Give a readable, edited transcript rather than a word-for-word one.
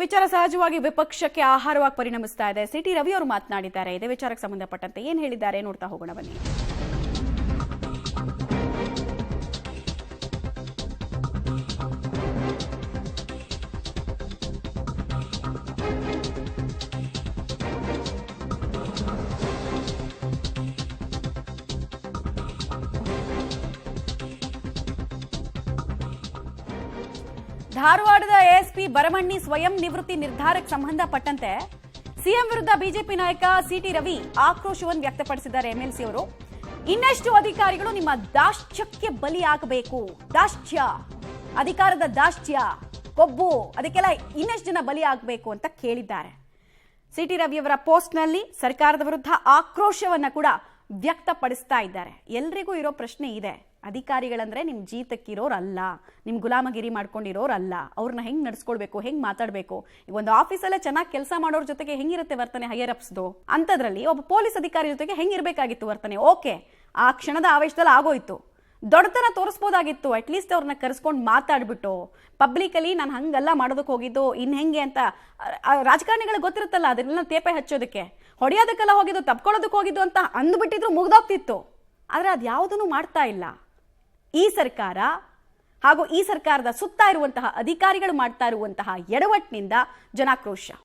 ವಿಚಾರ ಸಹಜವಾಗಿ ವಿಪಕ್ಷಕ್ಕೆ ಆಹಾರವಾಗಿ ಪರಿಣಮಿಸ್ತಾ ಇದೆ. ಸಿಟಿ ರವಿ ಅವರು ಮಾತನಾಡಿದ್ದಾರೆ. ಇದೇ ವಿಚಾರಕ್ಕೆ ಸಂಬಂಧಪಟ್ಟಂತೆ ಏನು ಹೇಳಿದ್ದಾರೆ ನೋಡ್ತಾ ಹೋಗೋಣ ಬನ್ನಿ. ಧಾರವಾಡದ ಎಎಸ್ಪಿ ಬರಮಣ್ಣಿ ಸ್ವಯಂ ನಿವೃತ್ತಿ ನಿರ್ಧಾರಕ್ಕೆ ಸಂಬಂಧಪಟ್ಟಂತೆ ಸಿಎಂ ವಿರುದ್ಧ ಬಿಜೆಪಿ ನಾಯಕ ಸಿಟಿ ರವಿ ಆಕ್ರೋಶವನ್ನು ವ್ಯಕ್ತಪಡಿಸಿದ್ದಾರೆ. ಎಂಎಲ್ಸಿ ಅವರು ಇನ್ನಷ್ಟು ಅಧಿಕಾರಿಗಳು ನಿಮ್ಮ ದಾಷ್ಟ್ಯಕ್ಕೆ ಬಲಿಯಾಗಬೇಕು. ದಾಷ್ಟ್ಯ, ಅಧಿಕಾರದ ದಾಷ್ಟ್ಯ, ಕೊಬ್ಬು, ಅದಕ್ಕೆಲ್ಲ ಇನ್ನಷ್ಟು ಜನ ಬಲಿಯಾಗಬೇಕು ಅಂತ ಕೇಳಿದ್ದಾರೆ. ಸಿಟಿ ರವಿಯವರ ಪೋಸ್ಟ್ನಲ್ಲಿ ಸರ್ಕಾರದ ವಿರುದ್ಧ ಆಕ್ರೋಶವನ್ನ ಕೂಡ ವ್ಯಕ್ತಪಡಿಸ್ತಾ ಇದ್ದಾರೆ. ಎಲ್ರಿಗೂ ಇರೋ ಪ್ರಶ್ನೆ ಇದೆ, ಅಧಿಕಾರಿಗಳಂದ್ರೆ ನಿಮ್ ಜೀತಕ್ಕಿರೋರಲ್ಲ, ನಿಮ್ ಗುಲಾಮಗಿರಿ ಮಾಡ್ಕೊಂಡಿರೋರಲ್ಲ. ಅವ್ರನ್ನ ಹೆಂಗ್ ನಡ್ಸ್ಕೊಳ್ಬೇಕು, ಹೆಂಗ್ ಮಾತಾಡ್ಬೇಕು. ಈಗ ಒಂದು ಆಫೀಸಲ್ಲೇ ಚೆನ್ನಾಗಿ ಕೆಲಸ ಮಾಡೋರ್ ಜೊತೆಗೆ ಹೆಂಗಿರುತ್ತೆ ವರ್ತನೆ ಹೈಯರ್ ಅಪ್ಸ್ದು, ಅಂತದ್ರಲ್ಲಿ ಒಬ್ಬ ಪೊಲೀಸ್ ಅಧಿಕಾರಿ ಜೊತೆಗೆ ಹೆಂಗಿರ್ಬೇಕಾಗಿತ್ತು ವರ್ತನೆ. ಓಕೆ, ಆ ಕ್ಷಣದ ಆವೇಶದಲ್ಲಿ ಆಗೋಯ್ತು, ದೊಡ್ಡತನ ತೋರಿಸ್ಬೋದಾಗಿತ್ತು. ಅಟ್ಲೀಸ್ಟ್ ಅವ್ರನ್ನ ಕರೆಸ್ಕೊಂಡು ಮಾತಾಡ್ಬಿಟ್ಟು ಪಬ್ಲಿಕ್ ಅಲ್ಲಿ ನಾನು ಹಂಗೆಲ್ಲ ಮಾಡೋದಕ್ಕೆ ಹೋಗಿದ್ದು ಇನ್ ಹೆಂಗೆ ಅಂತ ರಾಜಕಾರಣಿಗಳಿಗೆ ಗೊತ್ತಿರುತ್ತಲ್ಲ, ಅದನ್ನೆಲ್ಲ ತೇಪೆ ಹಚ್ಚೋದಕ್ಕೆ, ಹೊಡೆಯೋದಕ್ಕೆಲ್ಲ ಹೋಗಿದ್ದು, ತಪ್ಕೊಳ್ಳೋದಕ್ಕೆ ಹೋಗಿದ್ದು ಅಂತ ಅಂದ್ಬಿಟ್ಟಿದ್ರು ಮುಗ್ದೋಗ್ತಿತ್ತು. ಆದ್ರೆ ಅದ್ಯಾವುದನ್ನು ಮಾಡ್ತಾ ಇಲ್ಲ ಈ ಸರ್ಕಾರ. ಹಾಗೂ ಈ ಸರ್ಕಾರದ ಸುತ್ತ ಇರುವಂತಹ ಅಧಿಕಾರಿಗಳು ಮಾಡ್ತಾ ಇರುವಂತಹ ಎಡವಟ್ಟಿನಿಂದ ಜನಾಕ್ರೋಶ.